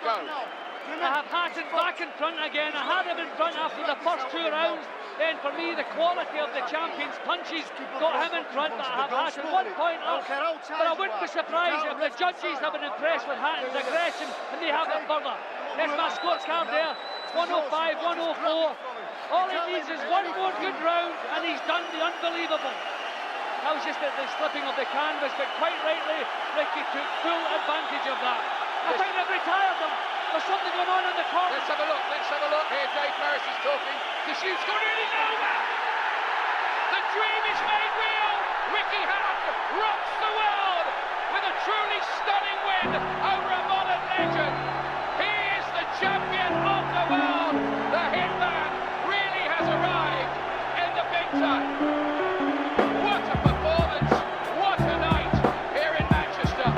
I have Hatton back in front again. I had him in front after the first 2 rounds. Then for me, the quality of the champion's punches got him in front, but I have Hatton 1 point off. But I wouldn't be surprised if the judges have been impressed with Hatton's aggression and they have it further. There's my scorecard there. 105, 104. All he needs is one more good round and he's done the unbelievable. That was just the slipping of the canvas, but quite rightly, Ricky took full advantage of that. I think they've retired them. There's something going on in the corner. Let's have a look. Here Dave Harris is talking. The shoot's gone in, it's over! The dream is made real! Ricky Hatton rocks the world with a truly stunning win over a modern legend. He is the champion of the world. The Hitman really has arrived in the big time. What a performance! What a night here in Manchester.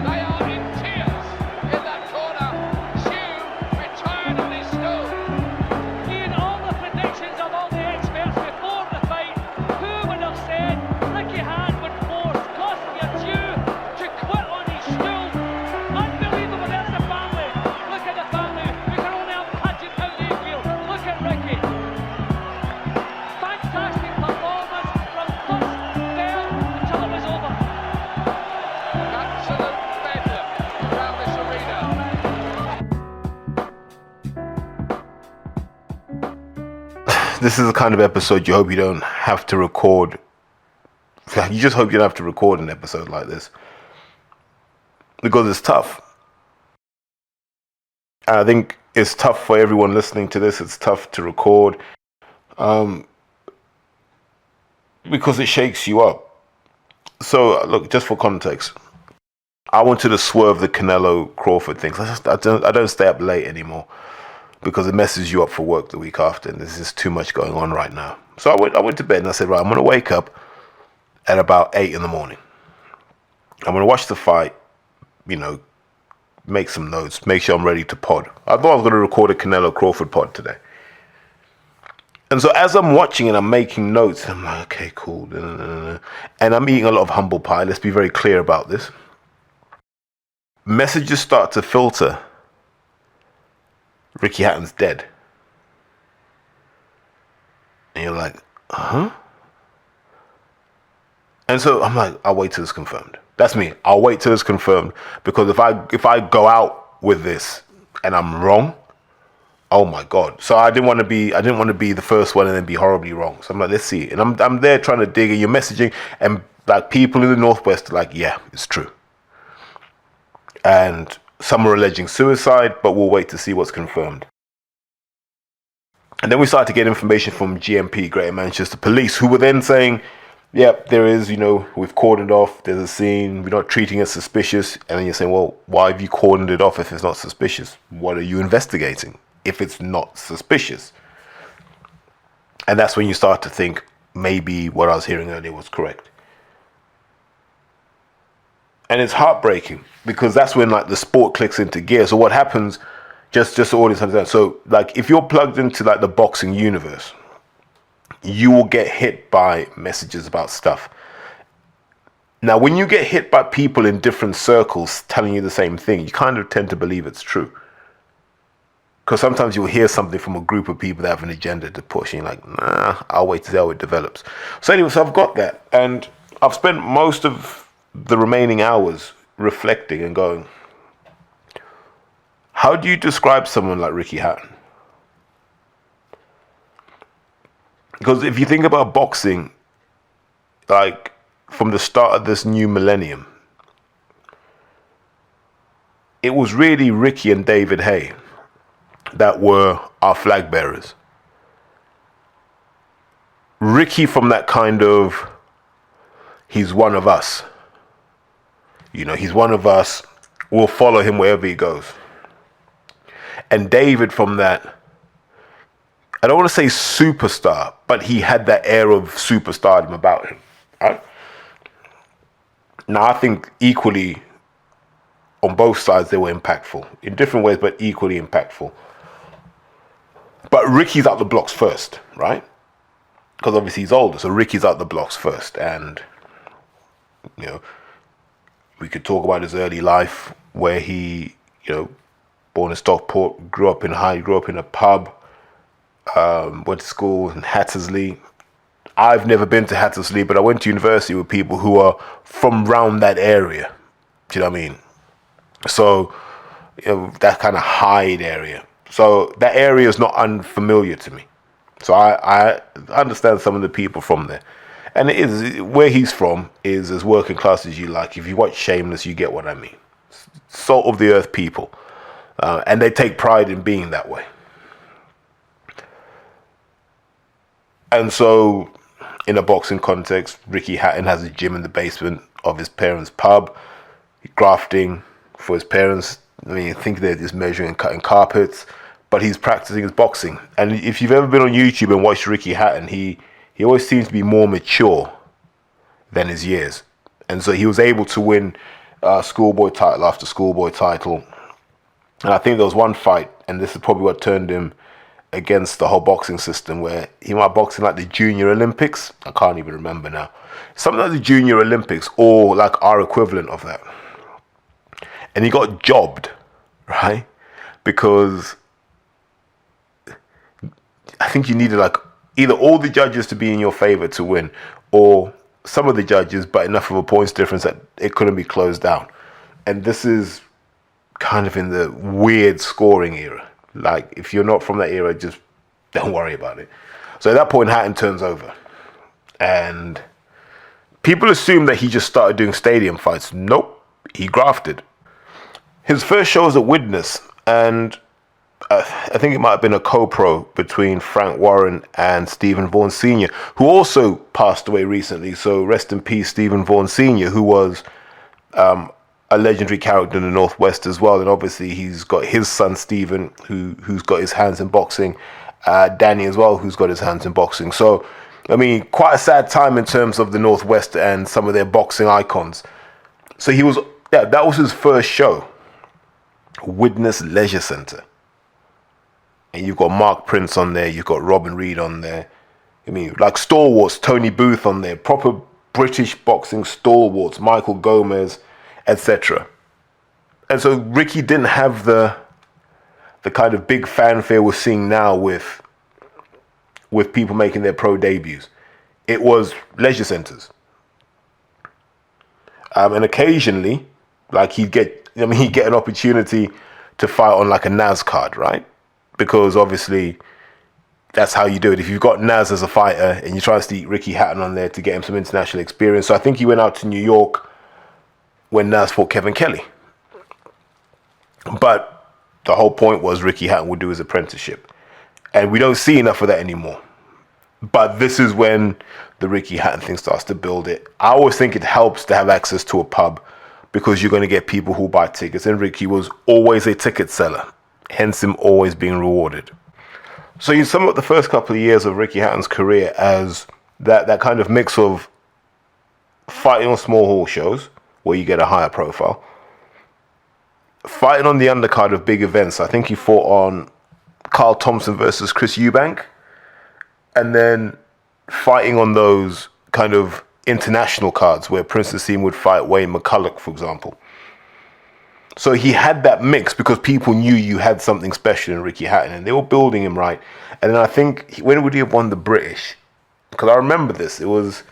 They are in tears in that corner. Hugh retired on his stool. Ian, all the predictions of all the experts before the fight, who would have said Ricky Hatton would force Kostya Tszyu to quit on his stool? Unbelievable. There's the family. Look at the family. We can only imagine how they feel. Look at Ricky. Fantastic performance from first bell until it was over. Absolute bedlam around this arena. This is the kind of episode you hope you don't have to record. You just hope you don't have to record an episode like this. Because it's tough. And I think it's tough for everyone listening to this. It's tough to record. Because it shakes you up. So, look, just for context. I wanted to swerve the Canelo Crawford things. I don't stay up late anymore. Because it messes you up for work the week after, and there's just too much going on right now. So I went to bed and I said, right, I'm going to wake up at about 8 in the morning. I'm going to watch the fight, make some notes, make sure I'm ready to pod. I thought I was going to record a Canelo Crawford pod today. And so as I'm watching it, I'm making notes. I'm like, okay, cool. And I'm eating a lot of humble pie. Let's be very clear about this. Messages start to filter. Ricky Hatton's dead. And you're like, huh? And so I'm like, I'll wait till it's confirmed. That's me. I'll wait till it's confirmed. Because if I go out with this and I'm wrong, oh my God. So I didn't want to be the first one and then be horribly wrong. So I'm like, let's see. And I'm there trying to dig, and you're messaging, and like people in the Northwest are like, yeah, it's true. And some are alleging suicide, but we'll wait to see what's confirmed. And then we started to get information from GMP, Greater Manchester Police, who were then saying, yeah, there is, we've cordoned off, there's a scene, we're not treating it suspicious. And then you're saying, well, why have you cordoned it off if it's not suspicious? What are you investigating if it's not suspicious? And that's when you start to think maybe what I was hearing earlier was correct. And it's heartbreaking because that's when the sport clicks into gear. So what happens, just the audience understand. So if you're plugged into the boxing universe, you will get hit by messages about stuff. Now, when you get hit by people in different circles telling you the same thing, you kind of tend to believe it's true. Because sometimes you'll hear something from a group of people that have an agenda to push, and you're like, nah, I'll wait to see how it develops. So anyway, so I've got that, and I've spent most of the remaining hours reflecting and going, how do you describe someone like Ricky Hatton? Because if you think about boxing, from the start of this new millennium, it was really Ricky and David Haye that were our flag bearers. Ricky from that kind of, he's one of us. He's one of us. We'll follow him wherever he goes. And David from that, I don't want to say superstar, but he had that air of superstardom about him. Right? Now, I think equally on both sides they were impactful. In different ways, but equally impactful. But Ricky's out the blocks first, right? Because obviously he's older, so Ricky's out the blocks first. And, we could talk about his early life where he, born in Stockport, grew up in a pub, went to school in Hattersley. I've never been to Hattersley, but I went to university with people who are from around that area. Do you know what I mean? So, that kind of Hyde area. So that area is not unfamiliar to me. So I understand some of the people from there. And it is, where he's from is as working class as you like. If you watch Shameless, you get what I mean. Salt of the earth people. And they take pride in being that way. And so, in a boxing context, Ricky Hatton has a gym in the basement of his parents' pub. He's grafting for his parents. I mean, I think they're just measuring and cutting carpets. But he's practicing his boxing. And if you've ever been on YouTube and watched Ricky Hatton, he always seems to be more mature than his years. And so he was able to win schoolboy title after schoolboy title. And I think there was one fight, and this is probably what turned him against the whole boxing system, where he might box in like the Junior Olympics. I can't even remember now. Something like the Junior Olympics, or like our equivalent of that. And he got jobbed, right? Because I think you needed like either all the judges to be in your favor to win, or some of the judges, but enough of a points difference that it couldn't be closed down. And this is kind of in the weird scoring era. Like, if you're not from that era, just don't worry about it. So at that point, Hatton turns over. And people assume that he just started doing stadium fights. Nope, he grafted. His first show was at Widnes, and I think it might have been a co-pro between Frank Warren and Stephen Vaughan Sr., who also passed away recently. So rest in peace, Stephen Vaughan Sr., who was a legendary character in the Northwest as well. And obviously he's got his son, Stephen, who's got his hands in boxing. Danny as well, who's got his hands in boxing. So, I mean, quite a sad time in terms of the Northwest and some of their boxing icons. So that was his first show. Widnes Leisure Centre. And you've got Mark Prince on there, you've got Robin Reed on there. I mean, like stalwarts, Tony Booth on there, proper British boxing stalwarts, Michael Gomez, etc. And so Ricky didn't have the kind of big fanfare we're seeing now with people making their pro debuts. It was leisure centres. And occasionally, like he'd get an opportunity to fight on like a Naz card, right? Because obviously that's how you do it. If you've got Naz as a fighter and you try to stick Ricky Hatton on there to get him some international experience. So I think he went out to New York when Naz fought Kevin Kelly. But the whole point was Ricky Hatton would do his apprenticeship. And we don't see enough of that anymore. But this is when the Ricky Hatton thing starts to build it. I always think it helps to have access to a pub because you're going to get people who buy tickets. And Ricky was always a ticket seller. Hence him always being rewarded. So you sum up the first couple of years of Ricky Hatton's career as that kind of mix of fighting on small hall shows where you get a higher profile, fighting on the undercard of big events. I think he fought on Carl Thompson versus Chris Eubank, and then fighting on those kind of international cards where Prince Naseem would fight Wayne McCulloch, for example. So he had that mix because people knew you had something special in Ricky Hatton and they were building him right. And then I think, when would he have won the British? Because I remember this. It's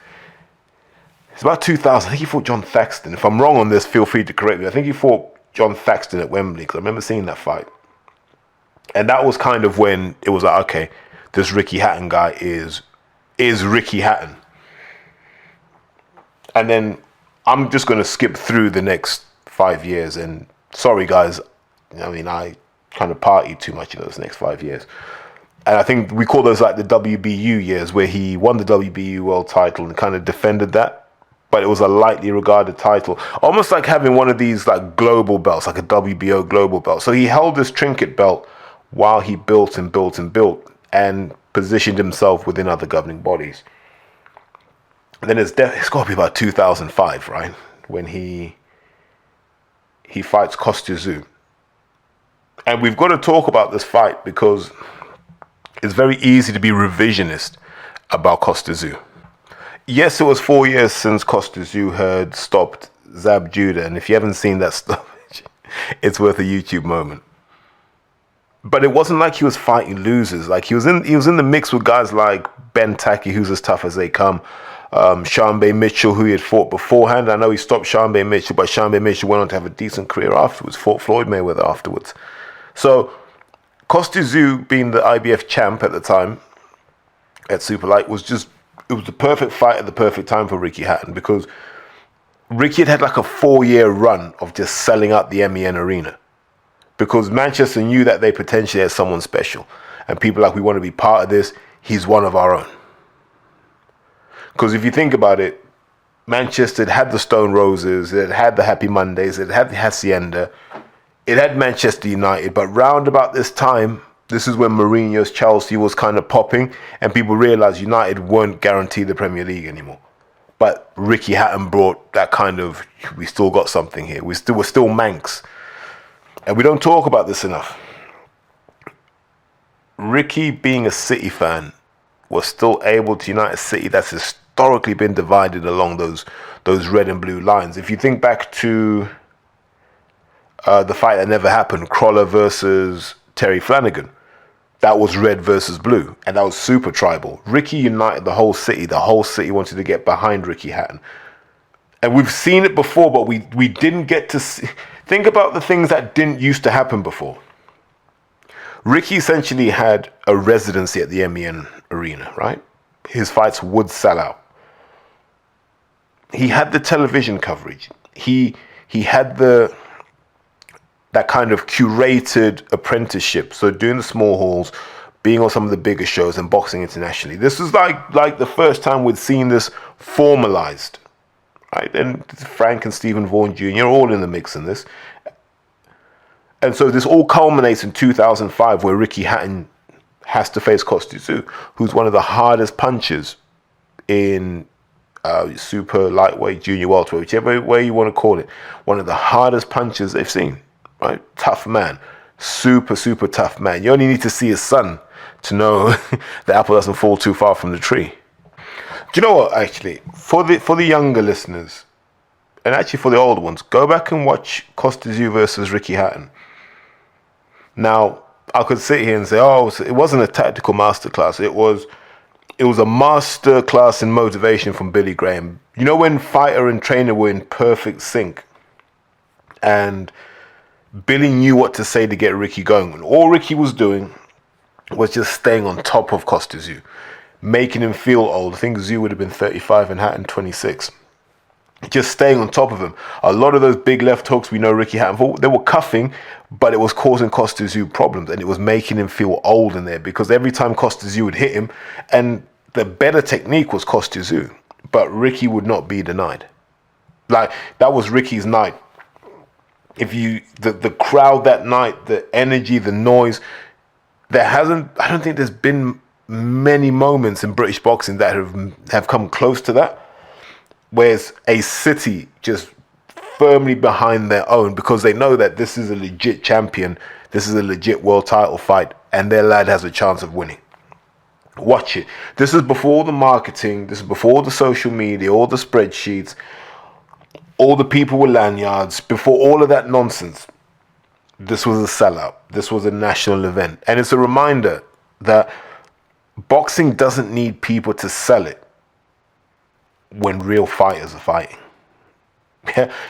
about 2000. I think he fought John Thaxton. If I'm wrong on this, feel free to correct me. I think he fought John Thaxton at Wembley because I remember seeing that fight. And that was kind of when it was like, okay, this Ricky Hatton guy is Ricky Hatton. And then I'm just going to skip through the next 5 years, and sorry guys, I mean, I kind of partied too much in those next 5 years, and I think we call those like the WBU years, where he won the WBU world title and kind of defended that, but it was a lightly regarded title, almost like having one of these like global belts, like a WBO global belt. So he held this trinket belt while he built and built and built and positioned himself within other governing bodies. And then it's got to be about 2005, right, when he fights Kostya Tszyu. And we've got to talk about this fight because it's very easy to be revisionist about Kostya Tszyu. Yes, it was 4 years since Kostya Tszyu had stopped Zab Judah, and if you haven't seen that stuff, it's worth a YouTube moment. But it wasn't like he was fighting losers. Like he was in the mix with guys like Ben Taki, who's as tough as they come. Sean Bay Mitchell, who he had fought beforehand. I know he stopped Sean Bay Mitchell, but Sean Bay Mitchell went on to have a decent career afterwards. Fought Floyd Mayweather afterwards. So Costa Tszyu, being the IBF champ at the time at Super Light, it was the perfect fight at the perfect time for Ricky Hatton, because Ricky had like a 4-year run of just selling out the MEN arena, because Manchester knew that they potentially had someone special, and people like, we want to be part of this. He's one of our own. Because if you think about it, Manchester had the Stone Roses, it had the Happy Mondays, it had the Hacienda, it had Manchester United, but round about this time, this is when Mourinho's Chelsea was kind of popping, and people realised United weren't guaranteed the Premier League anymore. But Ricky Hatton brought that kind of, we still got something here. We're still Manx. And we don't talk about this enough. Ricky, being a City fan, was still able to unite a city that's historically been divided along those red and blue lines. If you think back to the fight that never happened, Crawler versus Terry Flanagan, that was red versus blue, and that was super tribal. Ricky united the whole city. The whole city wanted to get behind Ricky Hatton. And we've seen it before, but we didn't get to see. Think about the things that didn't used to happen before. Ricky essentially had a residency at the MEN arena, right? His fights would sell out. He had the television coverage. He had that kind of curated apprenticeship. So doing the small halls, being on some of the bigger shows, and boxing internationally. This was like the first time we'd seen this formalized, right? And Frank and Stephen Vaughan Jr. are all in the mix in this. And so this all culminates in 2005, where Ricky Hatton has to face Costa Tszyu, who's one of the hardest punchers in super lightweight, junior welterweight, whichever way you want to call it. One of the hardest punchers they've seen. Right? Tough man. Super, super tough man. You only need to see his son to know the apple doesn't fall too far from the tree. Do you know what, actually? For the younger listeners, and actually for the older ones, go back and watch Costa Tszyu versus Ricky Hatton. Now, I could sit here and say, oh, it wasn't a tactical masterclass. It was a masterclass in motivation from Billy Graham. You know, when fighter and trainer were in perfect sync, and Billy knew what to say to get Ricky going. And all Ricky was doing was just staying on top of Costa Tszyu, making him feel old. I think Tszyu would have been 35 and Hatton 26. Just staying on top of him. A lot of those big left hooks, we know Ricky Hatton, they were cuffing, but it was causing Costa Tszyu problems, and it was making him feel old in there, because every time Costa Tszyu would hit him, and the better technique was Costa Tszyu, but Ricky would not be denied. Like, that was Ricky's night. If the crowd that night, the energy, the noise, I don't think there's been many moments in British boxing that have come close to that, whereas a city just firmly behind their own, because they know that this is a legit champion, this is a legit world title fight, and their lad has a chance of winning. Watch it. This is before the marketing, this is before the social media, all the spreadsheets, all the people with lanyards, before all of that nonsense. This was a sellout. This was a national event. And it's a reminder that boxing doesn't need people to sell it when real fighters are fighting.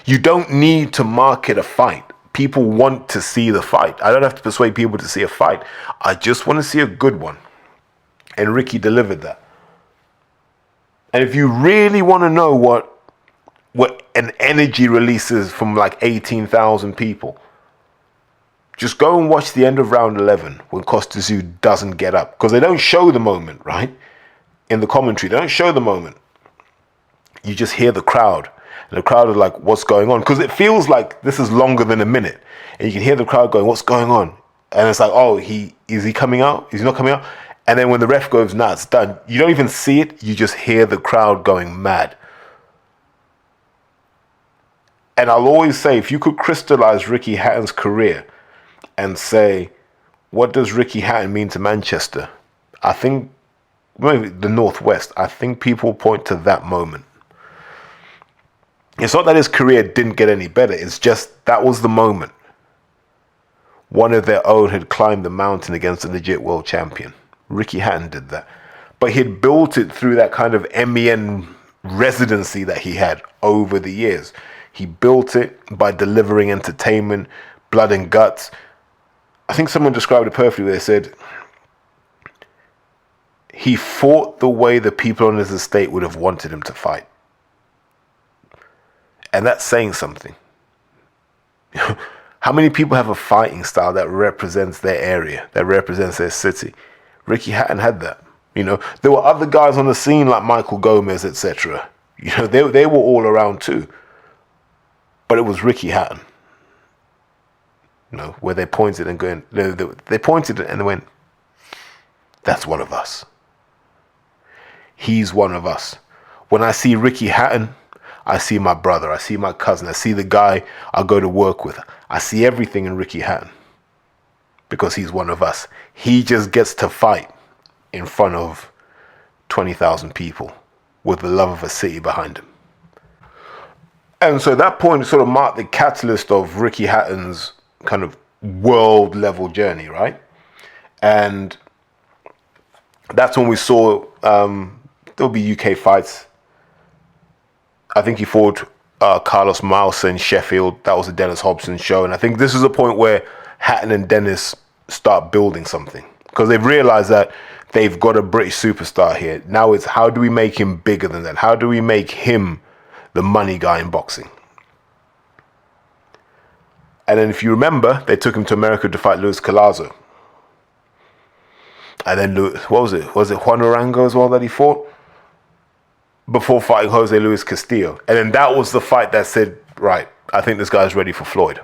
You don't need to market a fight. People want to see the fight. I don't have to persuade people to see a fight. I just want to see a good one. And Ricky delivered that. And if you really want to know what an energy releases from like 18,000 people, just go and watch the end of round 11 when Costa Tszyu doesn't get up. Because they don't show the moment, right? In the commentary, they don't show the moment. You just hear the crowd. And the crowd are like, what's going on? Because it feels like this is longer than a minute. And you can hear the crowd going, what's going on? And it's like, oh, is he coming out? Is he not coming out? And then when the ref goes, nah, it's done. You don't even see it. You just hear the crowd going mad. And I'll always say, if you could crystallize Ricky Hatton's career and say, what does Ricky Hatton mean to Manchester? I think, maybe the Northwest, I think people point to that moment. It's not that his career didn't get any better. It's just that was the moment one of their own had climbed the mountain against a legit world champion. Ricky Hatton did that. But he'd built it through that kind of MEN residency that he had over the years. He built it by delivering entertainment, blood and guts. I think someone described it perfectly. They said he fought the way the people on his estate would have wanted him to fight. And that's saying something. How many people have a fighting style that represents their area, that represents their city? Ricky Hatton had that. There were other guys on the scene like Michael Gomez, etc. They were all around too. But it was Ricky Hatton. Where they pointed and going, they pointed and they went, that's one of us. He's one of us. When I see Ricky Hatton, I see my brother, I see my cousin, I see the guy I go to work with. I see everything in Ricky Hatton because he's one of us. He just gets to fight in front of 20,000 people with the love of a city behind him. And so that point sort of marked the catalyst of Ricky Hatton's kind of world level journey, right? And that's when we saw there'll be UK fights. I think he fought Carlos Mausa in Sheffield. That was a Dennis Hobson show. And I think this is a point where Hatton and Dennis start building something because they've realized that they've got a British superstar here. Now it's how do we make him bigger than that? How do we make him the money guy in boxing? And then if you remember, they took him to America to fight Luis Collazo. And then, what was it? Was it Juan Arango as well that he fought? Before fighting Jose Luis Castillo. And then that was the fight that said, right, I think this guy's ready for Floyd.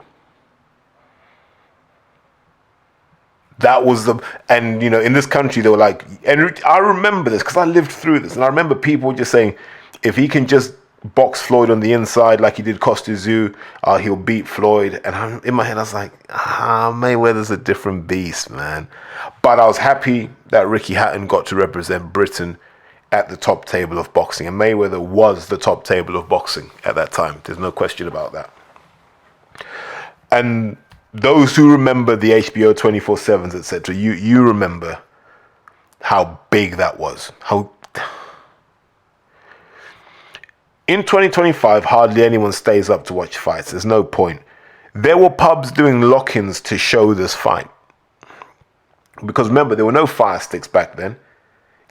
That was and in this country, they were like, and I remember this because I lived through this. And I remember people just saying, if he can just box Floyd on the inside like he did Costa Tszyu, he'll beat Floyd. And in my head, I was like, Mayweather's a different beast, man. But I was happy that Ricky Hatton got to represent Britain at the top table of boxing. And Mayweather was the top table of boxing at that time. There's no question about that. And those who remember the HBO 24/7s, etc., you remember how big that was. In 2025, hardly anyone stays up to watch fights. There's no point. There were pubs doing lock-ins to show this fight. Because remember, there were no fire sticks back then.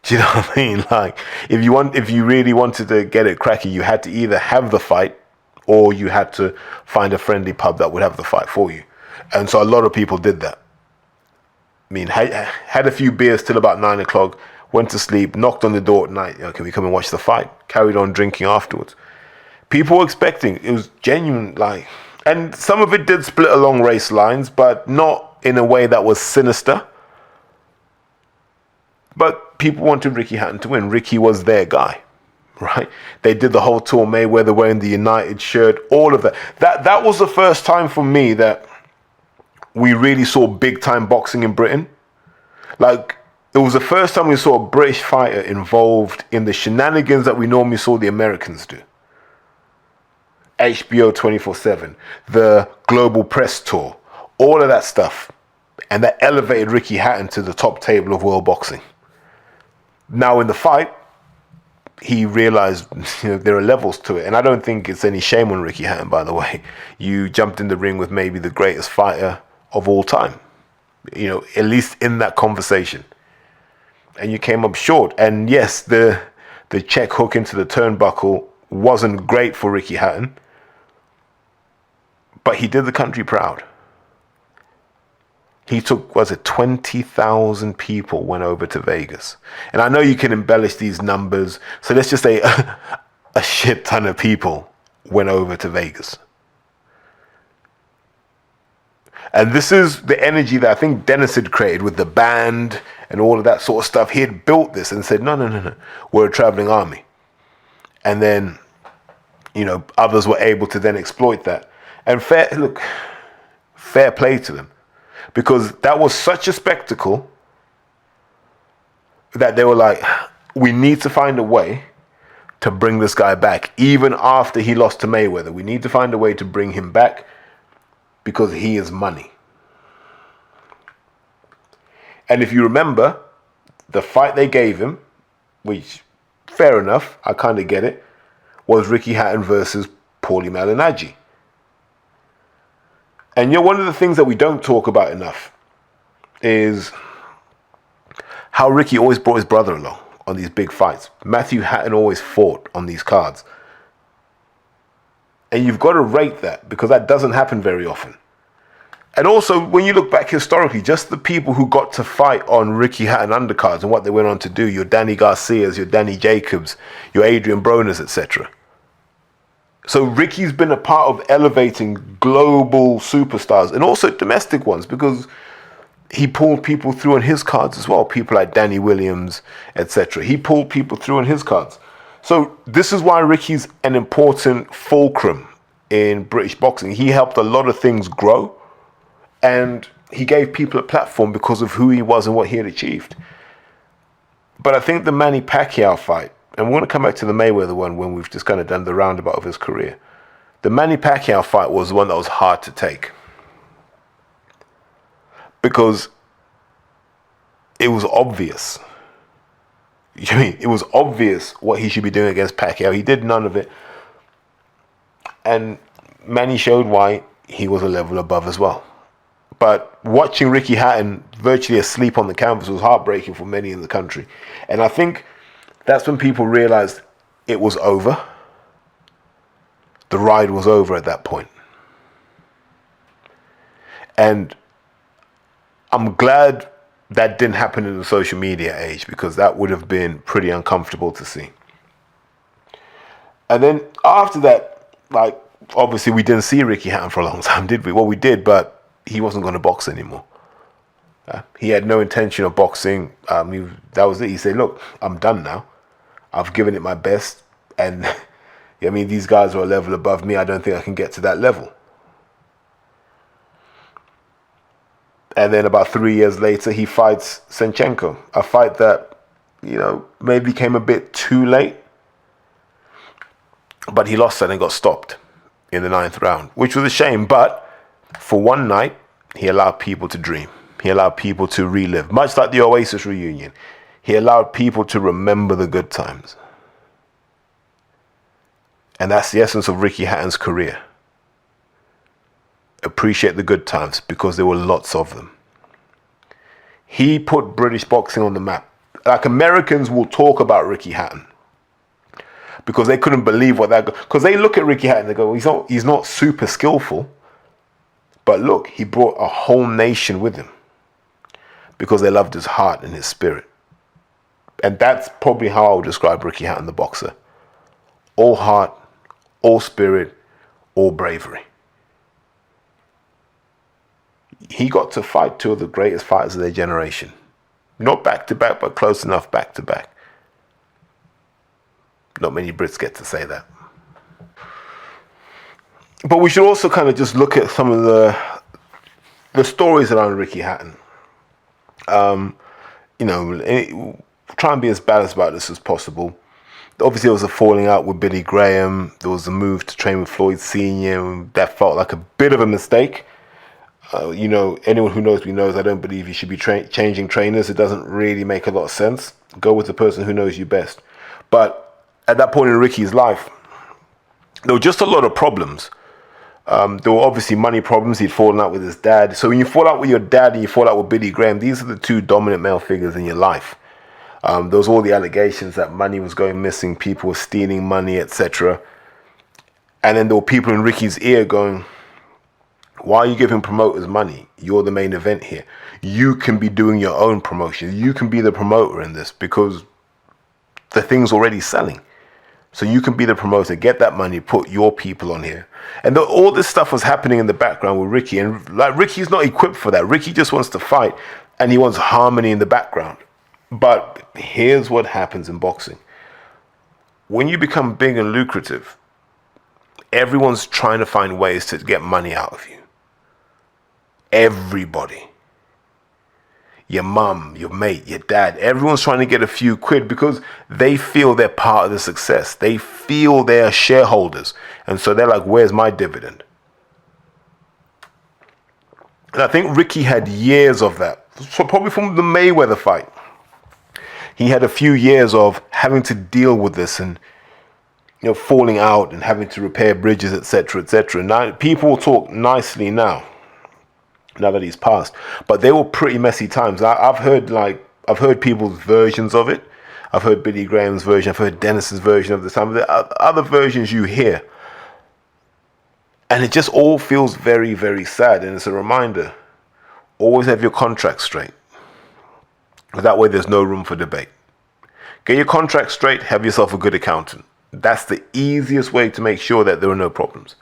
Do you know what I mean? Like, if you really wanted to get it cracking, you had to either have the fight or you had to find a friendly pub that would have the fight for you. And so a lot of people did that. I mean, had a few beers till about 9 o'clock, went to sleep, knocked on the door at night. Can we come and watch the fight? Carried on drinking afterwards. People were expecting. It was genuine, and some of it did split along race lines, but not in a way that was sinister. But people wanted Ricky Hatton to win. Ricky was their guy, right? They did the whole tour, Mayweather wearing the United shirt, all of that. That was the first time for me that we really saw big time boxing in Britain. It was the first time we saw a British fighter involved in the shenanigans that we normally saw the Americans do. HBO 24/7, the Global Press Tour, all of that stuff. And that elevated Ricky Hatton to the top table of world boxing. Now in the fight, he realized there are levels to it. And I don't think it's any shame on Ricky Hatton, by the way. You jumped in the ring with maybe the greatest fighter of all time. At least in that conversation. And you came up short. And yes, the check hook into the turnbuckle wasn't great for Ricky Hatton. But he did the country proud. He took, 20,000 people went over to Vegas. And I know you can embellish these numbers. So let's just say a shit ton of people went over to Vegas. And this is the energy that I think Dennis had created with the band and all of that sort of stuff. He had built this and said, no. We're a traveling army. And then, others were able to then exploit that. And fair play to them. Because that was such a spectacle that they were like, we need to find a way to bring this guy back. Even after he lost to Mayweather, we need to find a way to bring him back because he is money. And if you remember, the fight they gave him, which, fair enough, I kind of get it, was Ricky Hatton versus Paulie Malignaggi. And one of the things that we don't talk about enough is how Ricky always brought his brother along on these big fights. Matthew Hatton always fought on these cards. And you've got to rate that, because that doesn't happen very often. And also, when you look back historically, just the people who got to fight on Ricky Hatton undercards and what they went on to do, your Danny Garcias, your Danny Jacobs, your Adrian Bronas, etc. So Ricky's been a part of elevating global superstars and also domestic ones, because he pulled people through on his cards as well. People like Danny Williams, etc. He pulled people through on his cards. So this is why Ricky's an important fulcrum in British boxing. He helped a lot of things grow, and he gave people a platform because of who he was and what he had achieved. But I think the Manny Pacquiao fight, and we're going to come back to the Mayweather one when we've just kind of done the roundabout of his career. The Manny Pacquiao fight was the one that was hard to take, because it was obvious. It was obvious what he should be doing against Pacquiao. He did none of it. And Manny showed why he was a level above as well. But watching Ricky Hatton virtually asleep on the canvas was heartbreaking for many in the country. And I think that's when people realized it was over. The ride was over at that point. And I'm glad that didn't happen in the social media age, because that would have been pretty uncomfortable to see. And then after that, like, obviously we didn't see Ricky Hatton for a long time, did we? Well, we did, but he wasn't going to box anymore. He had no intention of boxing. That was it. He said, look, I'm done now. I've given it my best. And I mean, these guys are a level above me. I don't think I can get to that level. And then about 3 years later, he fights Senchenko, a fight that, maybe came a bit too late. But he lost that and got stopped in the 9th round, which was a shame. But for one night, he allowed people to dream. He allowed people to relive, much like the Oasis reunion. He allowed people to remember the good times. And that's the essence of Ricky Hatton's career. Appreciate the good times, because there were lots of them. He put British boxing on the map. Like, Americans will talk about Ricky Hatton because they couldn't believe what that... Because they look at Ricky Hatton and they go, he's not super skillful. But look, he brought a whole nation with him because they loved his heart and his spirit. And that's probably how I would describe Ricky Hatton, the boxer. All heart, all spirit, all bravery. He got to fight two of the greatest fighters of their generation. Not back-to-back, but close enough back-to-back. Not many Brits get to say that. But we should also kind of just look at some of the stories around Ricky Hatton. Try and be as balanced about this as possible. Obviously, there was a falling out with Billy Graham. There was a move to train with Floyd Sr. That felt like a bit of a mistake. Anyone who knows me knows I don't believe you should be changing trainers. It doesn't really make a lot of sense. Go with the person who knows you best. But at that point in Ricky's life, there were just a lot of problems. There were obviously money problems. He'd fallen out with his dad. So when you fall out with your dad and you fall out with Billy Graham, these are the two dominant male figures in your life. There was all the allegations that money was going missing, people were stealing money, etc. And then there were people in Ricky's ear going, why are you giving promoters money? You're the main event here. You can be doing your own promotion. You can be the promoter in this because the thing's already selling. So you can be the promoter, get that money, put your people on here. And all this stuff was happening in the background with Ricky. And like, Ricky's not equipped for that. Ricky just wants to fight and he wants harmony in the background. But here's what happens in boxing. When you become big and lucrative, everyone's trying to find ways to get money out of you. Everybody. Your mum, your mate, your dad, everyone's trying to get a few quid because they feel they're part of the success. They feel they're shareholders. And so they're like, where's my dividend? And I think Ricky had years of that. So probably from the Mayweather fight. He had a few years of having to deal with this and, you know, falling out and having to repair bridges, etc., etc. Now, people talk nicely now that he's passed. But they were pretty messy times. I've heard people's versions of it. I've heard Billy Graham's version. I've heard Dennis's version of the time. The other versions you hear. And it just all feels very, very sad. And it's a reminder. Always have your contract straight. That way there's no room for debate. Get your contract straight. Have yourself a good accountant. That's the easiest way to make sure that there are no problems.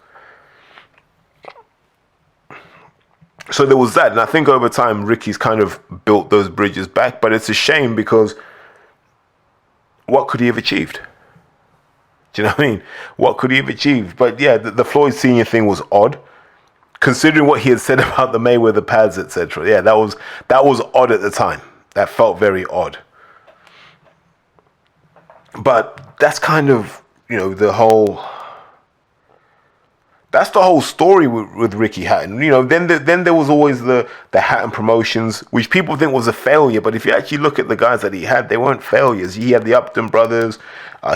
So there was that. And I think over time, Ricky's kind of built those bridges back. But it's a shame because what could he have achieved? Do you know what I mean? What could he have achieved? But yeah, the Floyd Sr. thing was odd. Considering what he had said about the Mayweather pads, etc. Yeah, that was odd at the time. That felt very odd. But that's kind of, you know, that's the whole story with Ricky Hatton. You know, then there was always the Hatton Promotions, which people think was a failure. But if you actually look at the guys that he had, they weren't failures. He had the Upton brothers.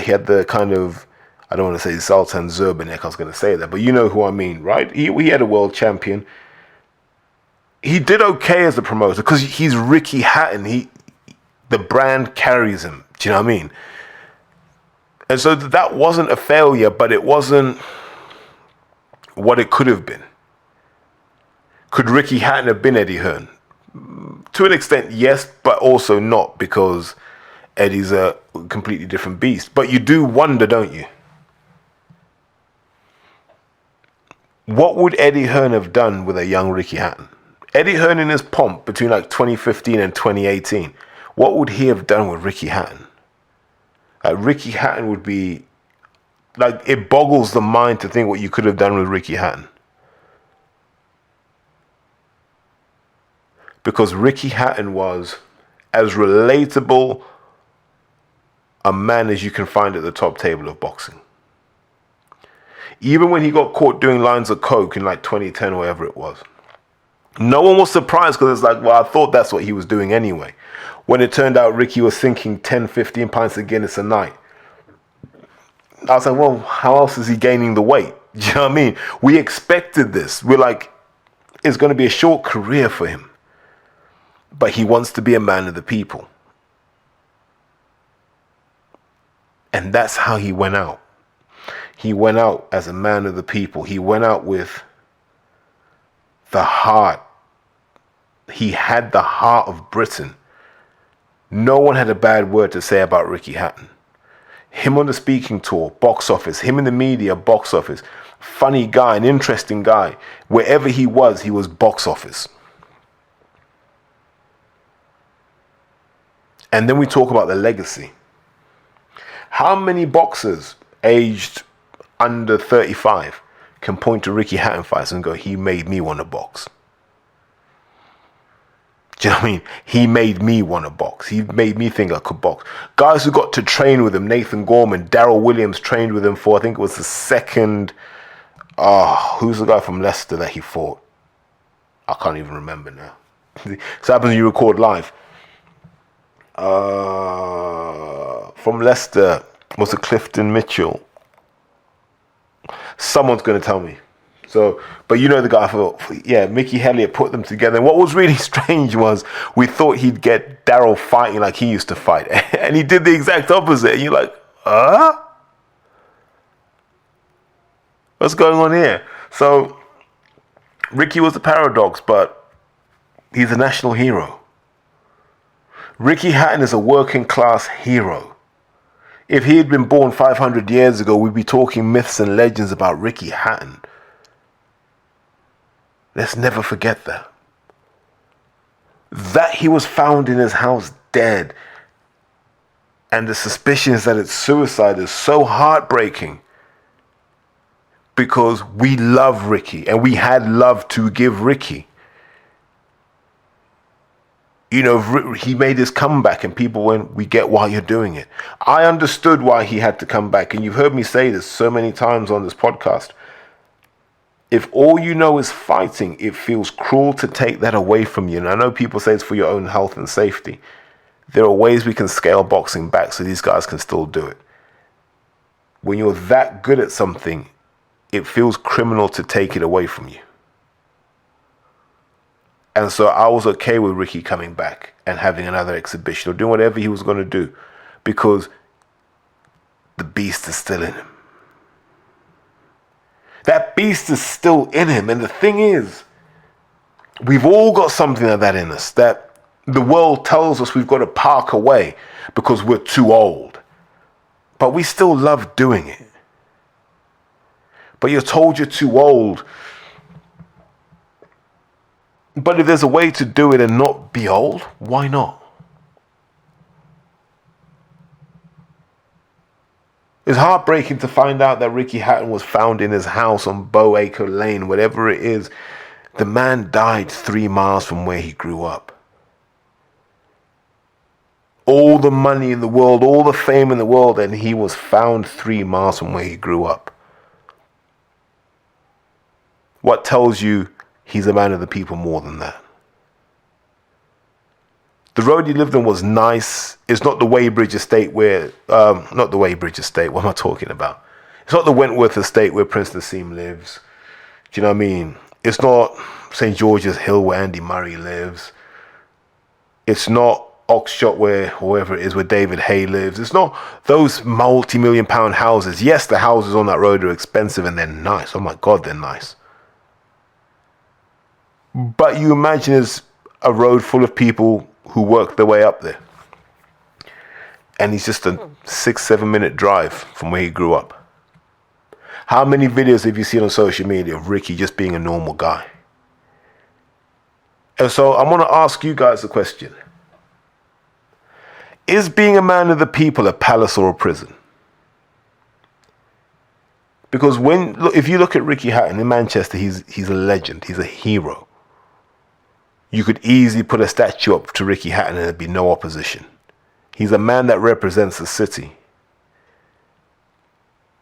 He had the kind of, I don't want to say Sultan Zurbanek, I was going to say that, but you know who I mean, right? He had a world champion. He did okay as a promoter because he's Ricky Hatton. The brand carries him. Do you know what I mean? And so that wasn't a failure, but it wasn't what it could have been. Could Ricky Hatton have been Eddie Hearn? To an extent, yes, but also not, because Eddie's a completely different beast. But you do wonder, don't you? What would Eddie Hearn have done with a young Ricky Hatton? Eddie Hearn in his pomp between like 2015 and 2018. What would he have done with Ricky Hatton? Ricky Hatton would be, like, it boggles the mind to think what you could have done with Ricky Hatton. Because Ricky Hatton was as relatable a man as you can find at the top table of boxing. Even when he got caught doing lines of coke in like 2010 or whatever it was. No one was surprised because it's like, well, I thought that's what he was doing anyway. When it turned out Ricky was sinking 10, 15 pints of Guinness a night. I was like, well, how else is he gaining the weight? Do you know what I mean? We expected this. We're like, it's going to be a short career for him. But he wants to be a man of the people. And that's how he went out. He went out as a man of the people. He went out with the heart. He had the heart of Britain. No one had a bad word to say about Ricky Hatton. Him on the speaking tour, box office. Him in the media, box office. Funny guy, an interesting guy. Wherever he was box office. And then we talk about the legacy. How many boxers aged under 35 can point to Ricky Hatton fights and go, he made me want to box? Do you know what I mean? He made me want to box. He made me think I could box. Guys who got to train with him, Nathan Gorman, Darryl Williams trained with him for, I think it was the second, who's the guy from Leicester that he fought? I can't even remember now. So happens when you record live. From Leicester, was it Clifton Mitchell? Someone's going to tell me. So, but you know the guy, yeah, Mickey Elliott put them together. And what was really strange was we thought he'd get Darryl fighting like he used to fight. And he did the exact opposite. And you're like, what's going on here? So, Ricky was a paradox, but he's a national hero. Ricky Hatton is a working class hero. If he had been born 500 years ago, we'd be talking myths and legends about Ricky Hatton. Let's never forget that. That he was found in his house dead, and the suspicion is that it's suicide, is so heartbreaking. Because we love Ricky, and we had love to give Ricky. You know, he made his comeback and people went, we get why you're doing it. I understood why he had to come back. And you've heard me say this so many times on this podcast. If all you know is fighting, it feels cruel to take that away from you. And I know people say it's for your own health and safety. There are ways we can scale boxing back so these guys can still do it. When you're that good at something, it feels criminal to take it away from you. And so I was okay with Ricky coming back and having another exhibition or doing whatever he was going to do, because the beast is still in him. That beast is still in him. And the thing is, we've all got something like that in us that the world tells us we've got to park away because we're too old. But we still love doing it. But you're told you're too old. But if there's a way to do it and not be old, why not? It's heartbreaking to find out that Ricky Hatton was found in his house on Bowacre Lane, whatever it is. The man died 3 miles from where he grew up. All the money in the world, all the fame in the world, and he was found 3 miles from where he grew up. What tells you he's a man of the people more than that? The road he lived on was nice. It's not the Weybridge estate where, not the Weybridge estate, what am I talking about? It's not the Wentworth estate where Prince Nassim lives. Do you know what I mean? It's not St. George's Hill where Andy Murray lives. It's not Oxshott where, whoever it is, where David Hay lives. It's not those multi-million-pound houses. Yes, the houses on that road are expensive and they're nice. Oh my God, they're nice. But you imagine it's a road full of people who work their way up there. And he's just a 6-7 minute drive from where he grew up. How many videos have you seen on social media of Ricky just being a normal guy? And so I want to ask you guys a question. Is being a man of the people a palace or a prison? Because if you look at Ricky Hatton in Manchester, he's a legend. He's a hero. You could easily put a statue up to Ricky Hatton and there'd be no opposition. He's a man that represents the city.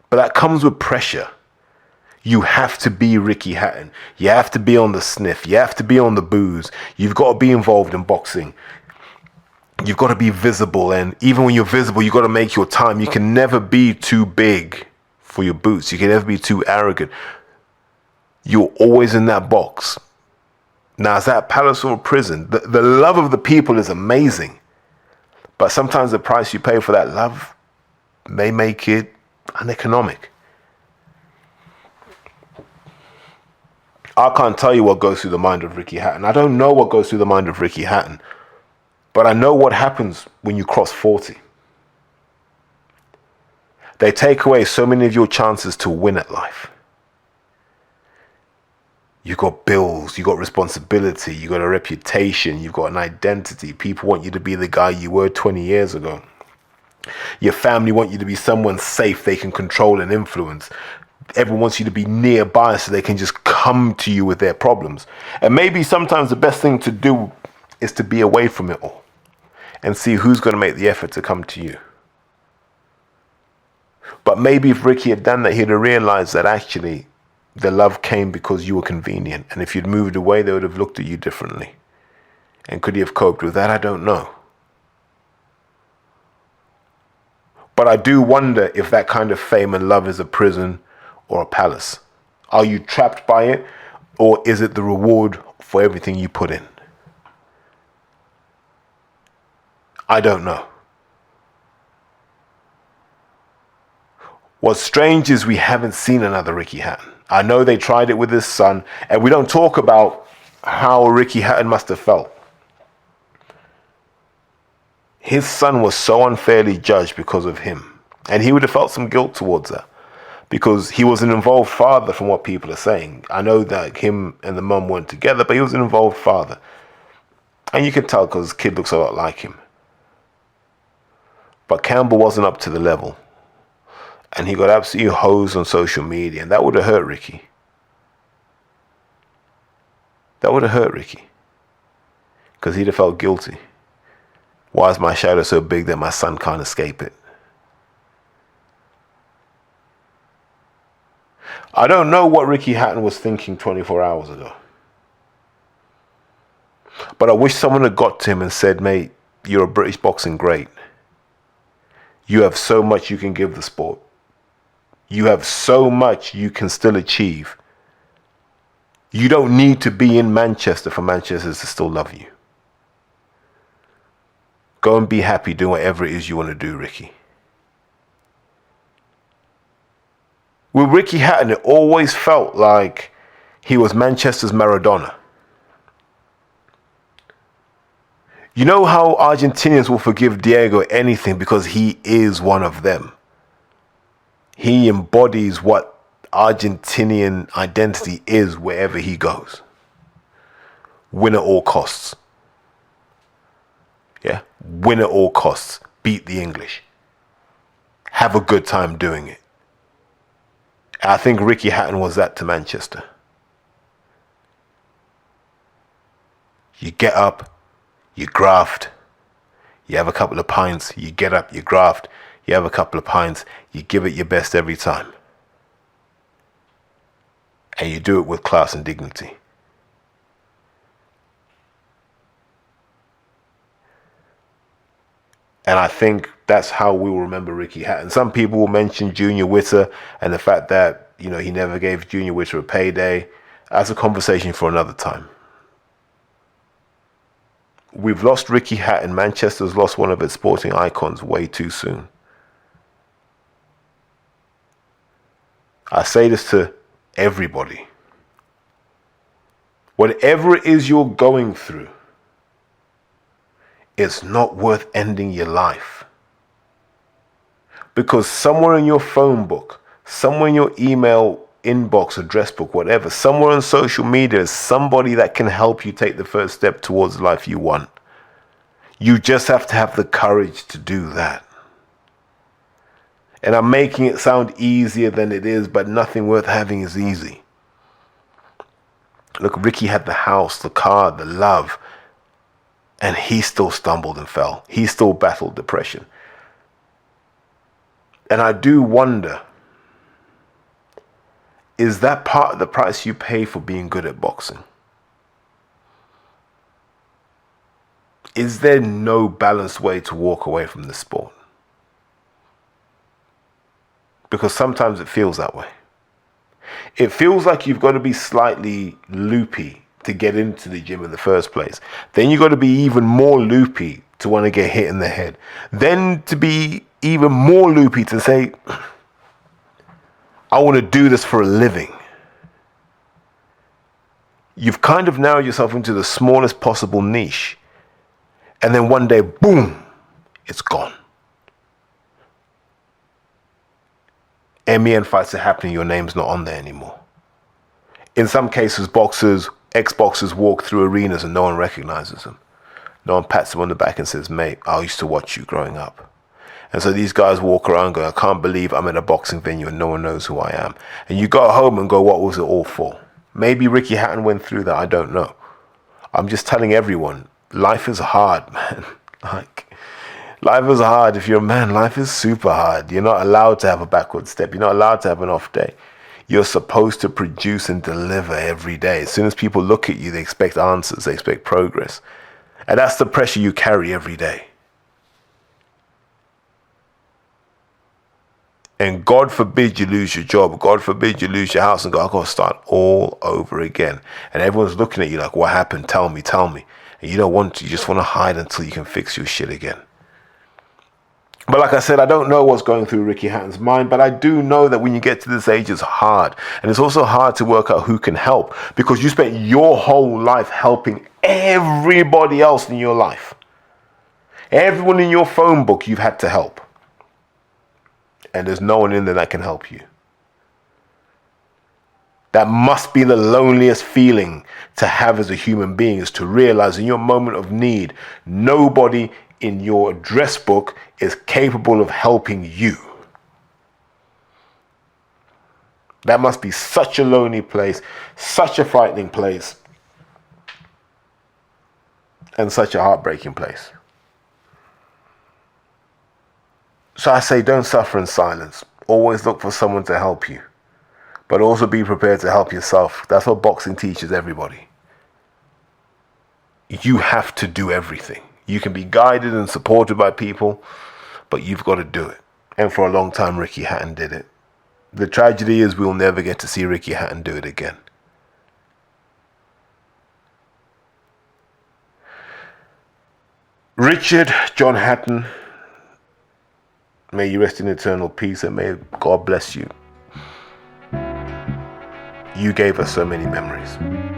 But that comes with pressure. You have to be Ricky Hatton. You have to be on the sniff. You have to be on the booze. You've got to be involved in boxing. You've got to be visible. And even when you're visible, you've got to make your time. You can never be too big for your boots. You can never be too arrogant. You're always in that box. Now, is that palace or prison? The love of the people is amazing. But sometimes the price you pay for that love may make it uneconomic. I can't tell you what goes through the mind of Ricky Hatton. I don't know what goes through the mind of Ricky Hatton. But I know what happens when you cross 40. They take away so many of your chances to win at life. You've got bills, you've got responsibility, you've got a reputation, you've got an identity. People want you to be the guy you were 20 years ago. Your family want you to be someone safe they can control and influence. Everyone wants you to be nearby so they can just come to you with their problems. And maybe sometimes the best thing to do is to be away from it all and see who's going to make the effort to come to you. But maybe if Ricky had done that, he'd have realized that actually the love came because you were convenient. And if you'd moved away, they would have looked at you differently. And could he have coped with that? I don't know. But I do wonder if that kind of fame and love is a prison or a palace. Are you trapped by it? Or is it the reward for everything you put in? I don't know. What's strange is we haven't seen another Ricky Hatton. I know they tried it with his son, and we don't talk about how Ricky Hatton must have felt. His son was so unfairly judged because of him, and he would have felt some guilt towards that because he was an involved father from what people are saying. I know that him and the mum weren't together, but he was an involved father. And you can tell because his kid looks a lot like him. But Campbell wasn't up to the level. And he got absolutely hosed on social media. And that would have hurt Ricky. That would have hurt Ricky. Because he'd have felt guilty. Why is my shadow so big that my son can't escape it? I don't know what Ricky Hatton was thinking 24 hours ago. But I wish someone had got to him and said, mate, you're a British boxing great. You have so much you can give the sport. You have so much you can still achieve. You don't need to be in Manchester for Manchester to still love you. Go and be happy doing whatever it is you want to do, Ricky. With Ricky Hatton, it always felt like he was Manchester's Maradona. You know how Argentinians will forgive Diego anything because he is one of them. He embodies what Argentinian identity is wherever he goes. Win at all costs. Yeah, win at all costs. Beat the English. Have a good time doing it. I think Ricky Hatton was that to Manchester. You get up, you graft, you have a couple of pints, you get up, you graft, you have a couple of pints, you give it your best every time. And you do it with class and dignity. And I think that's how we will remember Ricky Hatton. Some people will mention Junior Witter and the fact that, you know, he never gave Junior Witter a payday. That's a conversation for another time. We've lost Ricky Hatton. Manchester's lost one of its sporting icons way too soon. I say this to everybody. Whatever it is you're going through, it's not worth ending your life. Because somewhere in your phone book, somewhere in your email inbox, address book, whatever, somewhere on social media is somebody that can help you take the first step towards the life you want. You just have to have the courage to do that. And I'm making it sound easier than it is, but nothing worth having is easy. Look, Ricky had the house, the car, the love, and he still stumbled and fell. He still battled depression. And I do wonder, is that part of the price you pay for being good at boxing? Is there no balanced way to walk away from the sport? Because sometimes it feels that way. It feels like you've got to be slightly loopy to get into the gym in the first place. Then you've got to be even more loopy to want to get hit in the head. Then to be even more loopy to say, I want to do this for a living. You've kind of narrowed yourself into the smallest possible niche. And then one day, boom, it's gone. MEN fights are happening, your name's not on there anymore. In some cases, ex-boxers walk through arenas and no one recognizes them. No one pats them on the back and says, mate, I used to watch you growing up. And so these guys walk around going, I can't believe I'm at a boxing venue and no one knows who I am. And you go home and go, what was it all for? Maybe Ricky Hatton went through that, I don't know. I'm just telling everyone, life is hard, man. Life is hard. If you're a man, life is super hard. You're not allowed to have a backward step. You're not allowed to have an off day. You're supposed to produce and deliver every day. As soon as people look at you, they expect answers. They expect progress. And that's the pressure you carry every day. And God forbid you lose your job. God forbid you lose your house and go, I've got to start all over again. And everyone's looking at you like, what happened? Tell me. And you don't want to. You just want to hide until you can fix your shit again. But like I said, I don't know what's going through Ricky Hatton's mind, but I do know that when you get to this age, it's hard. And it's also hard to work out who can help because you spent your whole life helping everybody else in your life. Everyone in your phone book you've had to help. And there's no one in there that can help you. That must be the loneliest feeling to have as a human being, is to realize in your moment of need, nobody in your address book is capable of helping you. That must be such a lonely place, such a frightening place, and such a heartbreaking place. So I say, don't suffer in silence. Always look for someone to help you. But also be prepared to help yourself. That's what boxing teaches everybody. You have to do everything. You can be guided and supported by people, but you've got to do it. And for a long time, Ricky Hatton did it. The tragedy is we'll never get to see Ricky Hatton do it again. Richard John Hatton, may you rest in eternal peace and may God bless you. You gave us so many memories.